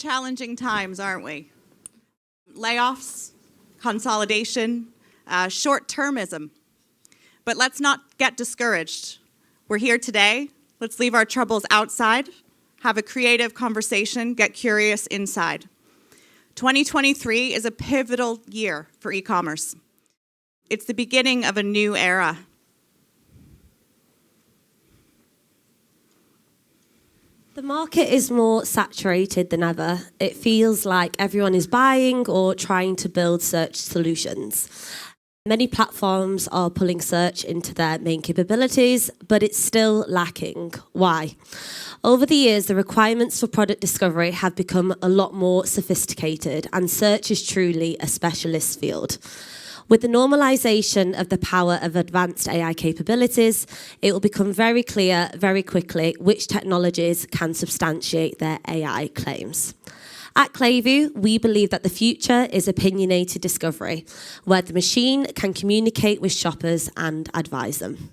challenging times, aren't we? Layoffs, consolidation, short-termism. But let's not get discouraged. We're here today. Let's leave our troubles outside, have a creative conversation, get curious inside. 2023 is a pivotal year for e-commerce. It's the beginning of a new era. The market is more saturated than ever. It feels like everyone is buying or trying to build search solutions. Many platforms are pulling search into their main capabilities, but it's still lacking. Why? Over the years, the requirements for product discovery have become a lot more sophisticated, and search is truly a specialist field. With the normalization of the power of advanced AI capabilities, it will become very clear very quickly which technologies can substantiate their AI claims. At Klevu, we believe that the future is opinionated discovery, where the machine can communicate with shoppers and advise them.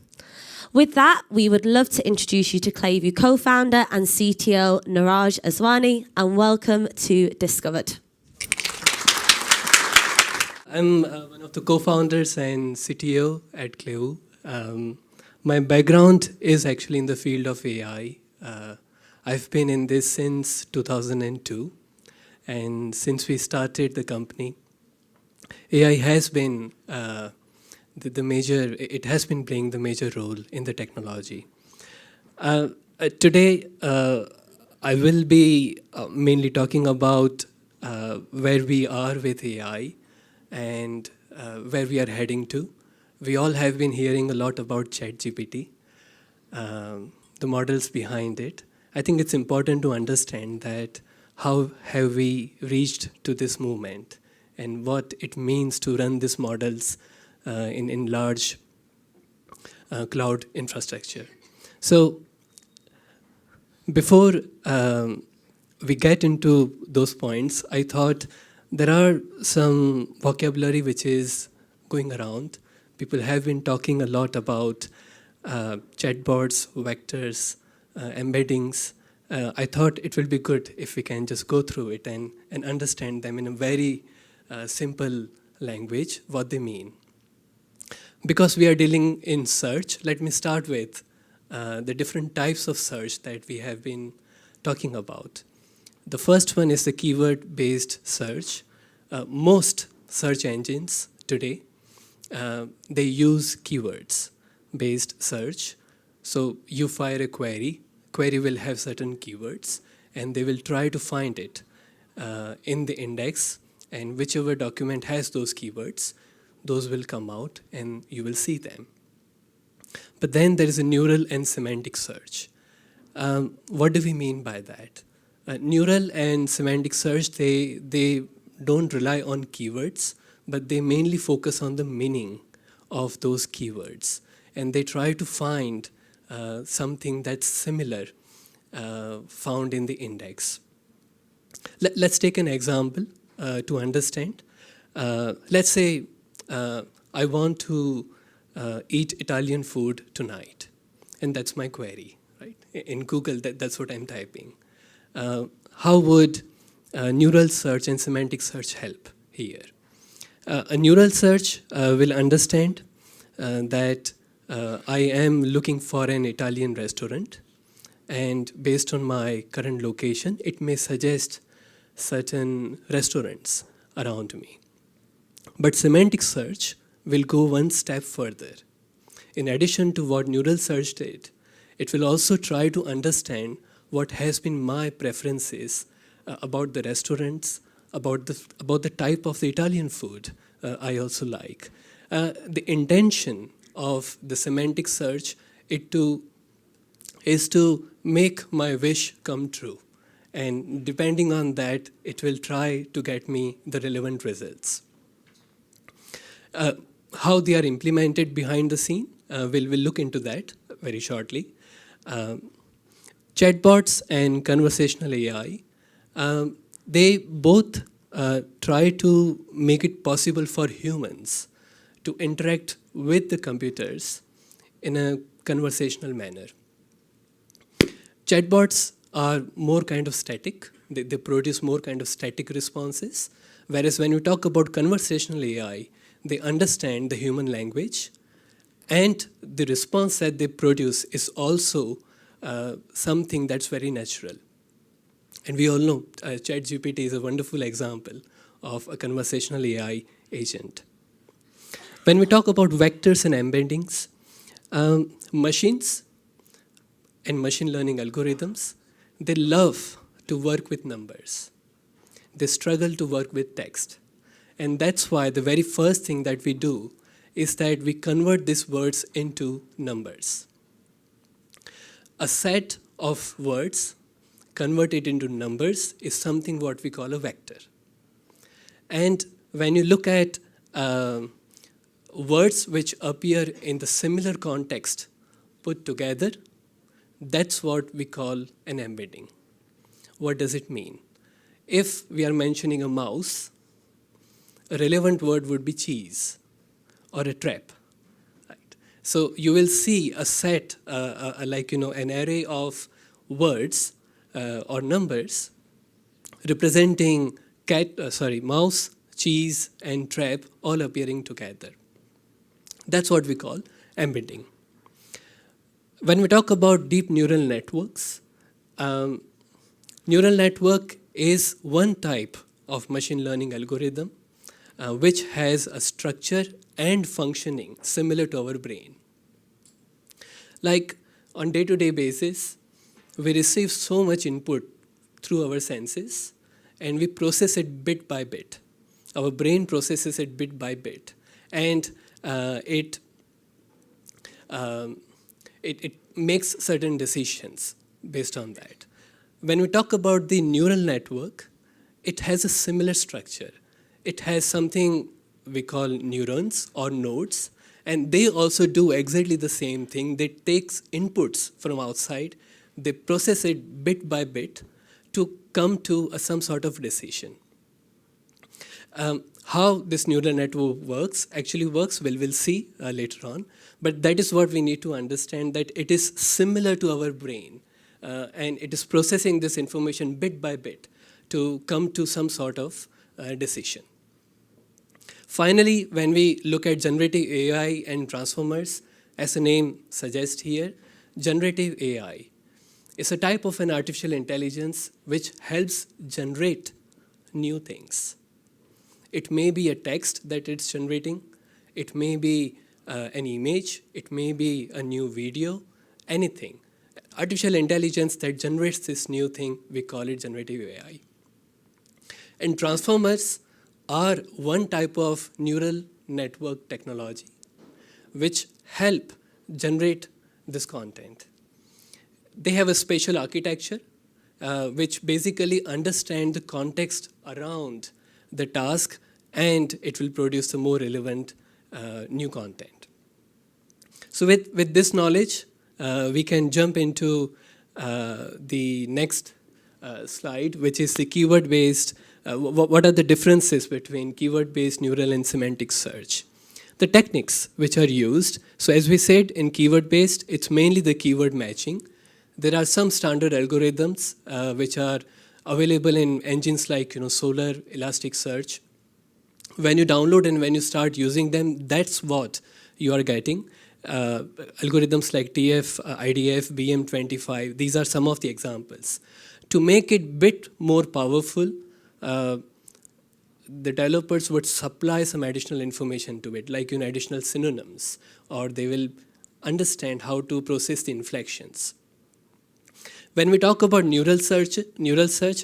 With that, we would love to introduce you to Klevu co-founder and CTO Niraj Aswani, and welcome to Discovered. I'm one of the co-founders and CTO at Klevu. My background is actually in the field of AI. I've been in this since 2002. And since we started the company, AI has been it has been playing the major role in the technology. Today, I will be mainly talking about where we are with AI and where we are heading to. We all have been hearing a lot about ChatGPT, the models behind it. I think it's important to understand that how have we reached to this movement and what it means to run these models in large cloud infrastructure. So before we get into those points, I thought there are some vocabulary which is going around. People have been talking a lot about chatbots, vectors, embeddings. I thought it will be good if we can just go through it and understand them in a very simple language, what they mean. Because we are dealing in search, let me start with the different types of search that we have been talking about. The first one is the keyword-based search. Most search engines today, they use keywords-based search. So you fire a query will have certain keywords, and they will try to find it in the index, and whichever document has those keywords, those will come out and you will see them. But then there is a neural and semantic search. What do we mean by that? Neural and semantic search, they don't rely on keywords, but they mainly focus on the meaning of those keywords. And they try to find something that's similar found in the index. Let's take an example to understand. Let's say I want to eat Italian food tonight, and that's my query, right? In Google, that's what I'm typing. How would neural search and semantic search help here? A neural search will understand that I am looking for an Italian restaurant, and based on my current location, it may suggest certain restaurants around me. But semantic search will go one step further. In addition to what neural search did, it will also try to understand what has been my preferences about the restaurants, about the type of the Italian food I also like. The intention of the semantic search is to make my wish come true. And depending on that, it will try to get me the relevant results. How they are implemented behind the scene, we'll look into that very shortly. Chatbots and conversational AI, they both try to make it possible for humans to interact with the computers in a conversational manner. Chatbots are more kind of static. They produce more kind of static responses. Whereas when you talk about conversational AI, they understand the human language, and the response that they produce is also something that's very natural. And we all know ChatGPT is a wonderful example of a conversational AI agent. When we talk about vectors and embeddings, machines and machine learning algorithms, they love to work with numbers. They struggle to work with text. And that's why the very first thing that we do is that we convert these words into numbers. A set of words converted into numbers is something what we call a vector. And when you look at words which appear in the similar context put together, that's what we call an embedding. What does it mean? If we are mentioning a mouse, a relevant word would be cheese or a trap. Right? So you will see a set, an array of words or numbers representing mouse, cheese, and trap all appearing together. That's what we call embedding. When we talk about deep neural networks, neural network is one type of machine learning algorithm which has a structure and functioning similar to our brain. Like on day-to-day basis, we receive so much input through our senses and we process it bit by bit. Our brain processes it bit by bit, and it makes certain decisions based on that. When we talk about the neural network, it has a similar structure. It has something we call neurons or nodes, and they also do exactly the same thing. They take inputs from outside, they process it bit by bit to come to some sort of decision. How this neural network actually works, we'll see later on. But that is what we need to understand, that it is similar to our brain. And it is processing this information bit by bit to come to some sort of decision. Finally, when we look at generative AI and transformers, as the name suggests here, generative AI is a type of an artificial intelligence which helps generate new things. It may be a text that it's generating, it may be an image, it may be a new video, anything. Artificial intelligence that generates this new thing, we call it generative AI. And transformers are one type of neural network technology which help generate this content. They have a spatial architecture which basically understand the context around the task, and it will produce the more relevant new content. So with this knowledge, we can jump into the next slide, which is the keyword-based. What are the differences between keyword-based neural and semantic search? The techniques which are used, so as we said, in keyword-based, it's mainly the keyword matching. There are some standard algorithms which are available in engines like Solr, Elasticsearch. When you download and when you start using them, that's what you are getting. Algorithms like TF, IDF, BM25, these are some of the examples. To make it a bit more powerful, the developers would supply some additional information to it, like additional synonyms, or they will understand how to process the inflections. When we talk about neural search,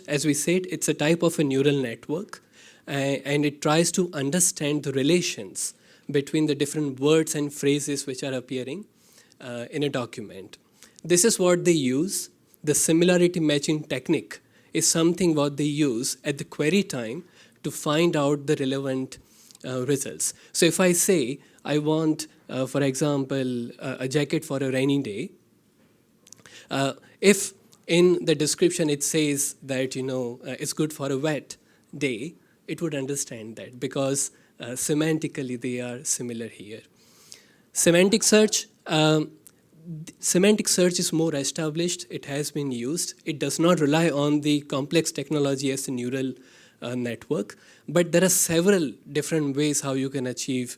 as we said, it's a type of a neural network, and it tries to understand the relations between the different words and phrases which are appearing in a document. This is what they use. The similarity matching technique is something what they use at the query time to find out the relevant results. So if I say, I want, for example, a jacket for a rainy day, if in the description it says that it's good for a wet day, it would understand that because semantically they are similar here. Semantic search, semantic search is more established. It has been used. It does not rely on the complex technology as a neural network, but there are several different ways how you can achieve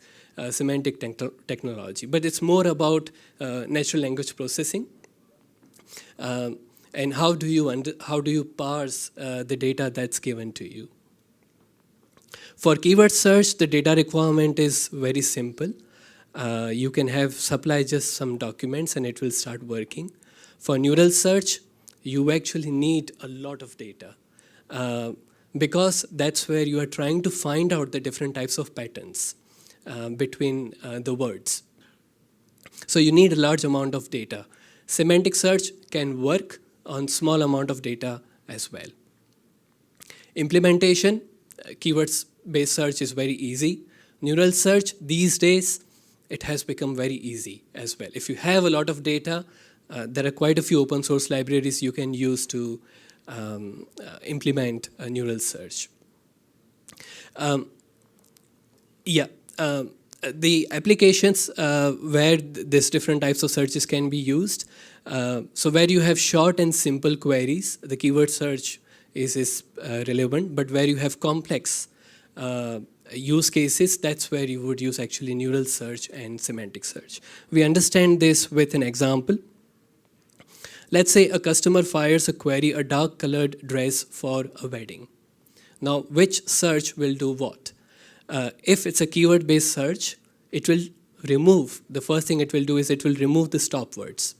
semantic technology. But it's more about natural language processing. And how do you parse the data that's given to you? For keyword search, the data requirement is very simple. You can have supply just some documents and it will start working. For neural search, you actually need a lot of data because that's where you are trying to find out the different types of patterns between the words. So you need a large amount of data. Semantic search can work on small amount of data as well. Implementation, keywords-based search is very easy. Neural search, these days, it has become very easy as well. If you have a lot of data, there are quite a few open source libraries you can use to implement a neural search. The applications where these different types of searches can be used. So where you have short and simple queries, the keyword search is relevant, but where you have complex use cases, that's where you would use actually neural search and semantic search. We understand this with an example. Let's say a customer fires a query, a dark colored dress for a wedding. Now, which search will do what? If it's a keyword-based search, it will remove, the first thing it will do is it will remove the stop words.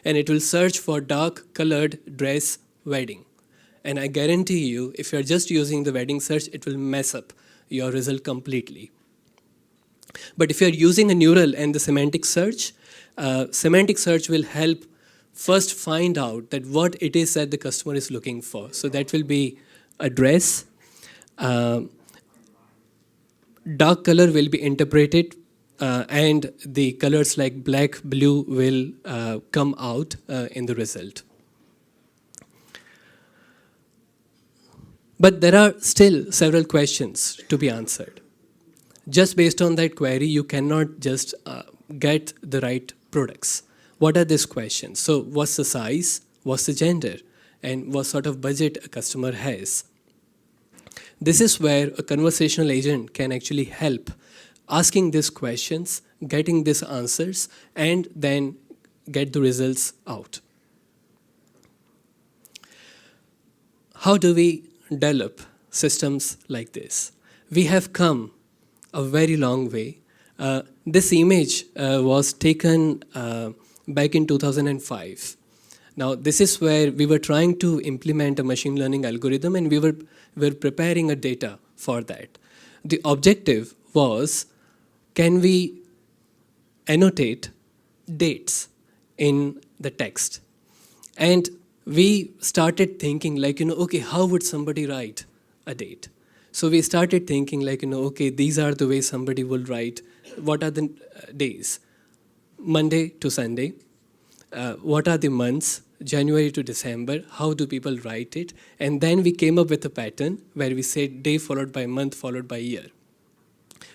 And it will search for dark colored dress wedding. And I guarantee you, if you're just using the wedding search, it will mess up your result completely. But if you're using a neural and the semantic search will help first find out that what it is that the customer is looking for. So that will be a dress. Dark color will be interpreted and the colors like black, blue will come out in the result. But there are still several questions to be answered. Just based on that query, you cannot just get the right products. What are these questions? So what's the size, what's the gender, and what sort of budget a customer has? This is where a conversational agent can actually help asking these questions, getting these answers, and then get the results out. How do we develop systems like this? We have come a very long way. This image was taken back in 2005. Now, this is where we were trying to implement a machine learning algorithm and we were preparing a data for that. The objective was, can we annotate dates in the text? And we started thinking like, okay, how would somebody write a date? So we started thinking like, okay, these are the ways somebody will write. What are the days? Monday to Sunday. What are the months? January to December. How do people write it? And then we came up with a pattern where we said day followed by month followed by year.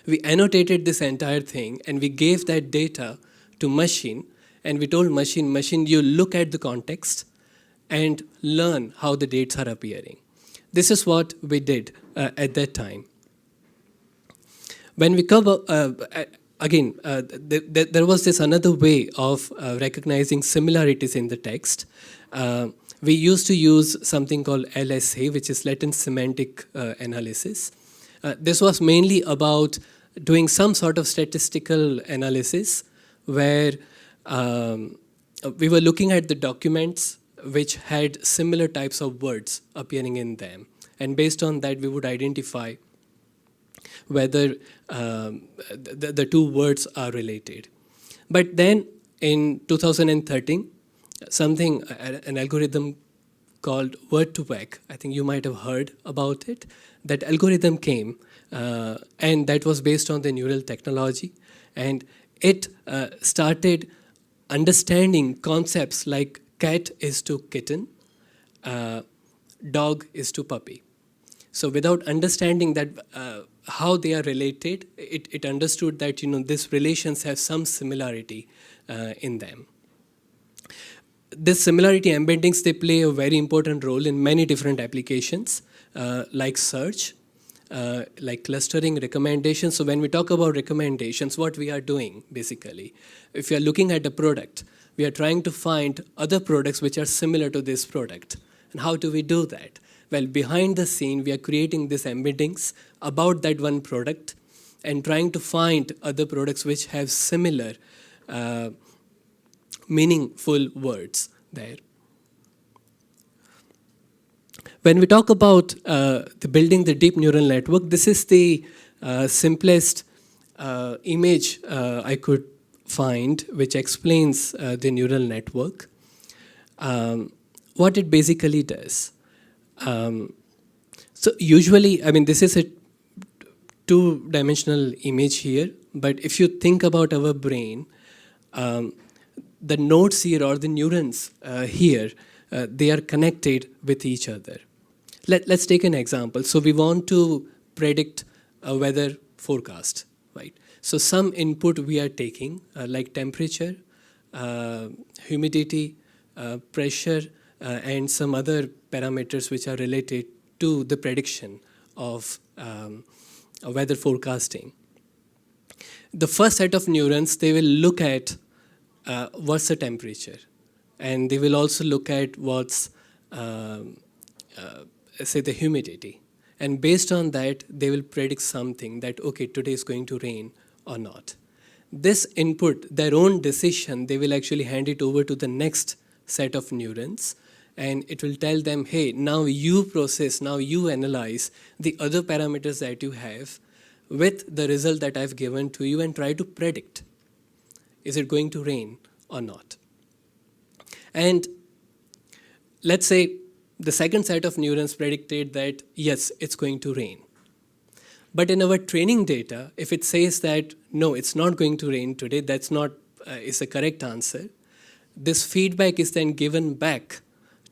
We annotated this entire thing and we gave that data to machine and we told machine, you look at the context and learn how the dates are appearing. This is what we did at that time. When we cover, there was this another way of recognizing similarities in the text. We used to use something called LSA, which is latent semantic analysis. This was mainly about doing some sort of statistical analysis where we were looking at the documents which had similar types of words appearing in them. And based on that, we would identify whether the two words are related. But then in 2013, an algorithm called word2vec, I think you might have heard about it. That algorithm came and that was based on the neural technology. And it started understanding concepts like cat is to kitten, dog is to puppy. So without understanding that how they are related, it understood that these relations have some similarity in them. This similarity embeddings, they play a very important role in many different applications, like search, like clustering, recommendations. So when we talk about recommendations, what we are doing basically, if you are looking at a product, we are trying to find other products which are similar to this product. And how do we do that? Well, behind the scene, we are creating these embeddings about that one product and trying to find other products which have similar meaningful words there. When we talk about building the deep neural network, this is the simplest image I could find which explains the neural network. What it basically does. So usually, I mean, this is a two-dimensional image here, but if you think about our brain, the nodes here or the neurons here, they are connected with each other. Let's take an example. So we want to predict a weather forecast, right? So some input we are taking, like temperature, humidity, pressure, and some other parameters which are related to the prediction of weather forecasting. The first set of neurons, they will look at what's the temperature, and they will also look at what's say the humidity, and based on that they will predict something that okay, today is going to rain or not. This input, their own decision, they will actually hand it over to the next set of neurons, and it will tell them, hey, now you process, now you analyze the other parameters that you have with the result that I've given to you and try to predict, is it going to rain or not? And let's say the second set of neurons predicted that, yes, it's going to rain. But in our training data, if it says that, no, it's not going to rain today, that's not is the correct answer, this feedback is then given back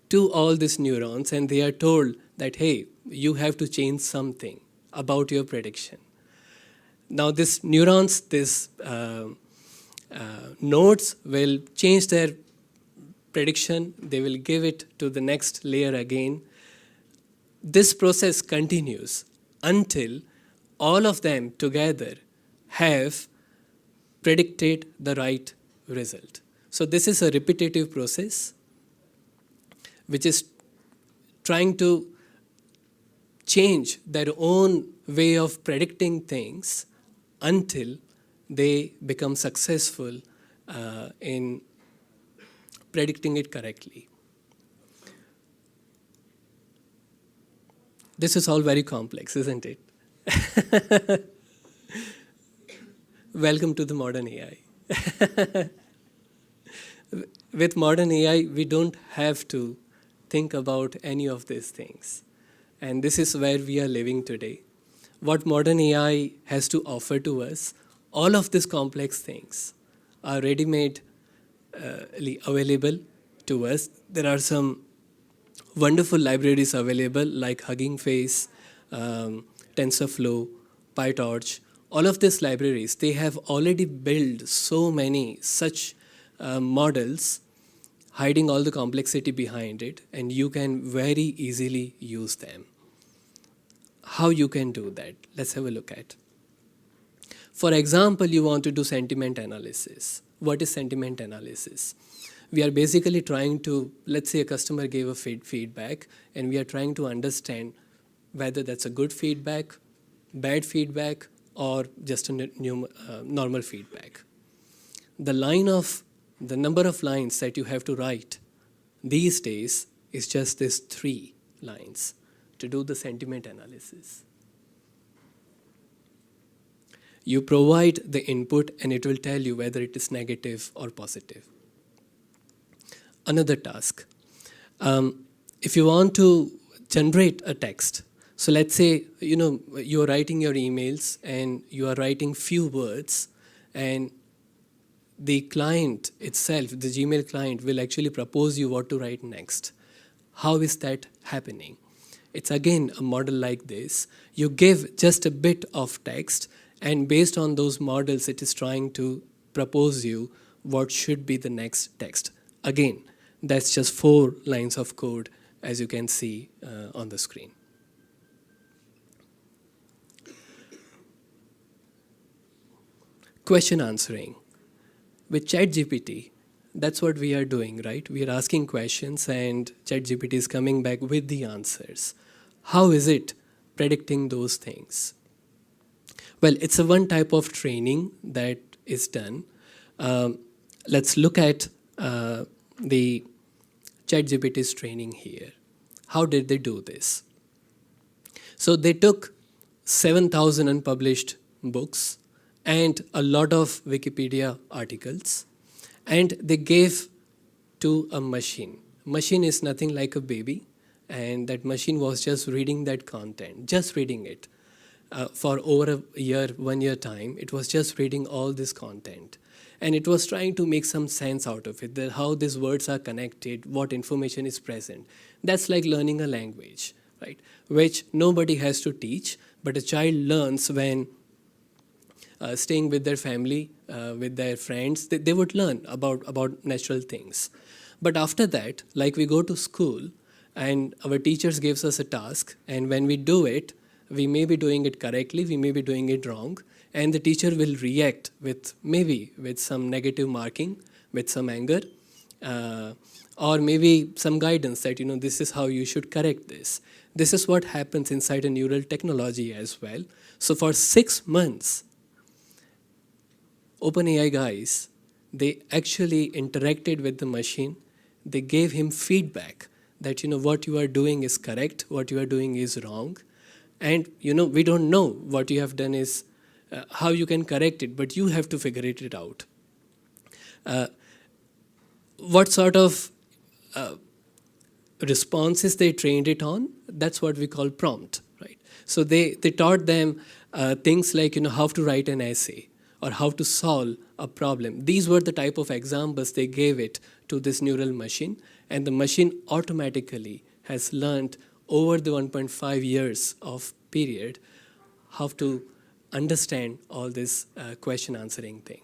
to all these neurons, and they are told that, hey, you have to change something about your prediction. Now, these neurons, these nodes will change their prediction, they will give it to the next layer again. This process continues until all of them together have predicted the right result. So this is a repetitive process which is trying to change their own way of predicting things until they become successful in predicting it correctly. This is all very complex, isn't it? Welcome to the modern AI. With modern AI, we don't have to think about any of these things. And this is where we are living today. What modern AI has to offer to us, all of these complex things are ready-made available to us. There are some wonderful libraries available like Hugging Face, TensorFlow, PyTorch. All of these libraries, they have already built so many such models, hiding all the complexity behind it, and you can very easily use them. How you can do that? Let's have a look at. For example, you want to do sentiment analysis. What is sentiment analysis? We are basically trying to, let's say a customer gave a feedback, and we are trying to understand whether that's a good feedback, bad feedback, or just a normal feedback. The number of lines that you have to write these days is just these 3 lines to do the sentiment analysis. You provide the input and it will tell you whether it is negative or positive. Another task. If you want to generate a text, so let's say you're writing your emails and you are writing few words, and the client itself, the Gmail client, will actually propose you what to write next. How is that happening? It's again a model like this. You give just a bit of text, and based on those models, it is trying to propose you what should be the next text. Again, that's just 4 lines of code, as you can see on the screen. Question answering. With ChatGPT, that's what we are doing, right? We are asking questions and ChatGPT is coming back with the answers. How is it predicting those things? Well, it's a one type of training that is done. Let's look at the ChatGPT's training here. How did they do this? So they took 7,000 unpublished books and a lot of Wikipedia articles, and they gave to a machine. Machine is nothing like a baby, and that machine was just reading that content, just reading it. For over a year, 1 year time, it was just reading all this content. And it was trying to make some sense out of it, that how these words are connected, what information is present. That's like learning a language, right? Which nobody has to teach, but a child learns when staying with their family, with their friends, they would learn about natural things. But after that, like we go to school and our teachers gives us a task, and when we do it, we may be doing it correctly, we may be doing it wrong, and the teacher will react with some negative marking, with some anger, or maybe some guidance that, this is how you should correct this. This is what happens inside a neural technology as well. So for 6 months, OpenAI guys, they actually interacted with the machine. They gave him feedback that, what you are doing is correct, what you are doing is wrong. And, we don't know what you have done is how you can correct it, but you have to figure it out. What sort of responses they trained it on, that's what we call prompt, right? So they taught them things like, how to write an essay or how to solve a problem. These were the type of examples they gave it to this neural machine, and the machine automatically has learned over the 1.5 years of period how to understand all this question answering thing.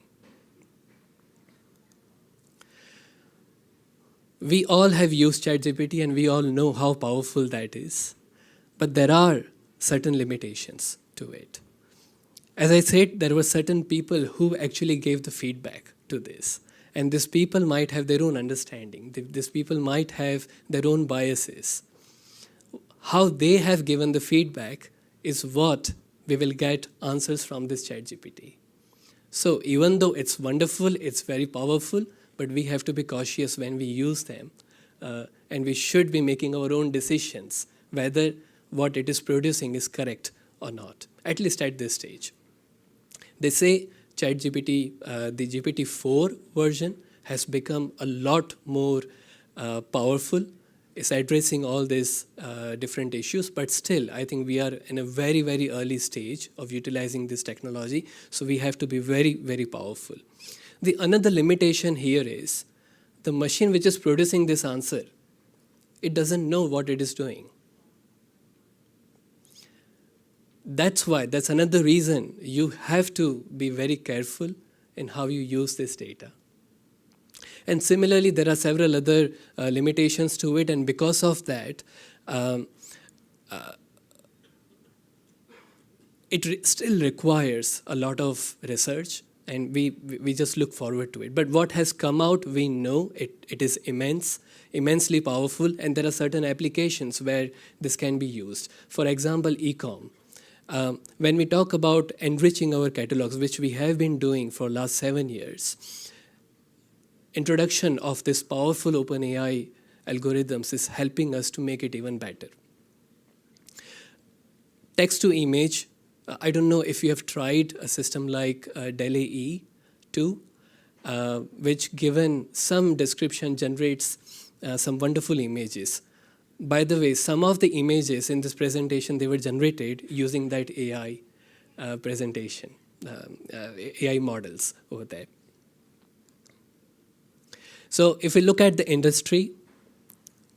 We all have used ChatGPT and we all know how powerful that is, but there are certain limitations to it. As I said, there were certain people who actually gave the feedback to this. And these people might have their own understanding. These people might have their own biases. How they have given the feedback is what we will get answers from this ChatGPT. So even though it's wonderful, it's very powerful, but we have to be cautious when we use them. And we should be making our own decisions whether what it is producing is correct or not, at least at this stage. They say ChatGPT, the GPT-4 version, has become a lot more powerful. It's addressing all these different issues, but still, I think we are in a very, very early stage of utilizing this technology, so we have to be very, very powerful. The another limitation here is the machine which is producing this answer, it doesn't know what it is doing. That's another reason you have to be very careful in how you use this data. And similarly, there are several other limitations to it, and because of that, it still requires a lot of research, and we just look forward to it. But what has come out, we know it is immensely powerful, and there are certain applications where this can be used. For example, e-com. When we talk about enriching our catalogs, which we have been doing for last 7 years, introduction of this powerful OpenAI algorithms is helping us to make it even better. Text to image, I don't know if you have tried a system like DALL-E 2, which given some description generates some wonderful images. By the way, some of the images in this presentation, they were generated using that AI presentation, AI models over there. So if we look at the industry,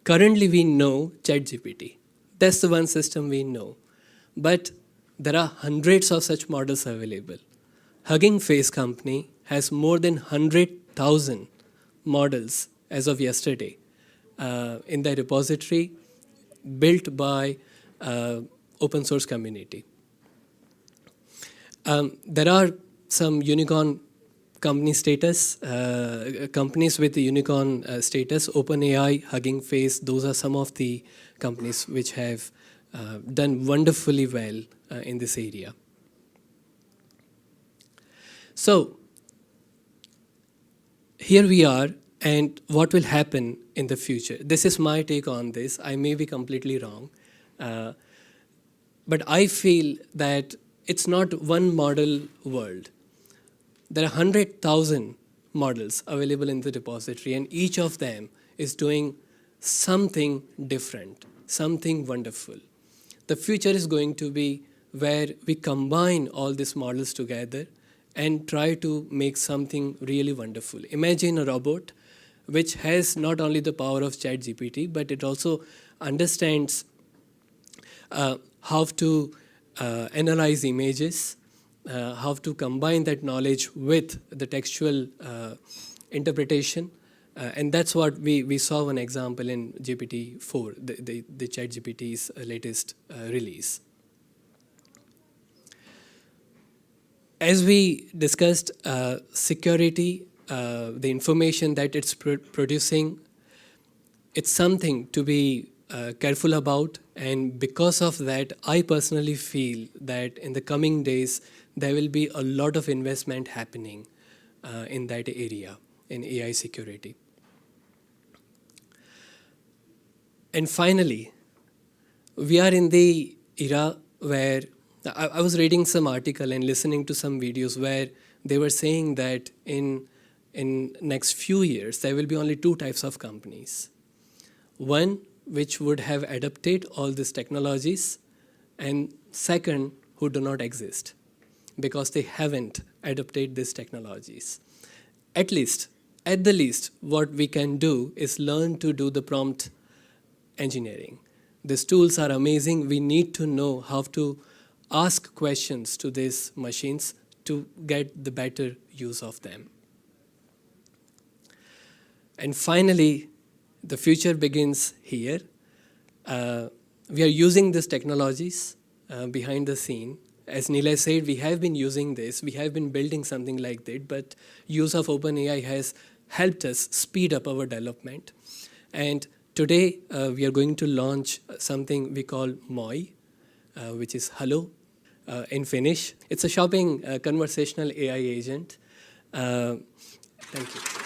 currently we know ChatGPT. That's the one system we know. But there are hundreds of such models available. Hugging Face company has more than 100 100,000 models as of yesterday in the repository built by open source community. There are some unicorn company status, companies with the unicorn status, OpenAI, Hugging Face, those are some of the companies which have done wonderfully well in this area. So, here we are, and what will happen in the future? This is my take on this. I may be completely wrong. But I feel that it's not one model world. There are 100,000 models available in the repository, and each of them is doing something different, something wonderful. The future is going to be where we combine all these models together and try to make something really wonderful. Imagine a robot which has not only the power of ChatGPT, but it also understands how to analyze images, how to combine that knowledge with the textual interpretation. And that's what we saw one example in GPT-4, the ChatGPT's latest release. As we discussed, security, the information that it's producing, it's something to be careful about. And because of that, I personally feel that in the coming days, there will be a lot of investment happening in that area, in AI security. And finally, we are in the era where I was reading some article and listening to some videos where they were saying that in next few years, there will be only two types of companies. One, which would have adopted all these technologies, and second, who do not exist because they haven't adopted these technologies. At the least, what we can do is learn to do the prompt engineering. These tools are amazing. We need to know how to ask questions to these machines to get the better use of them. And finally, the future begins here. We are using these technologies behind the scene. As Nilay said, we have been using this. We have been building something like that, but use of OpenAI has helped us speed up our development. And today, we are going to launch something we call MOI, which is Hello in Finnish. It's a shopping conversational AI agent. Thank you.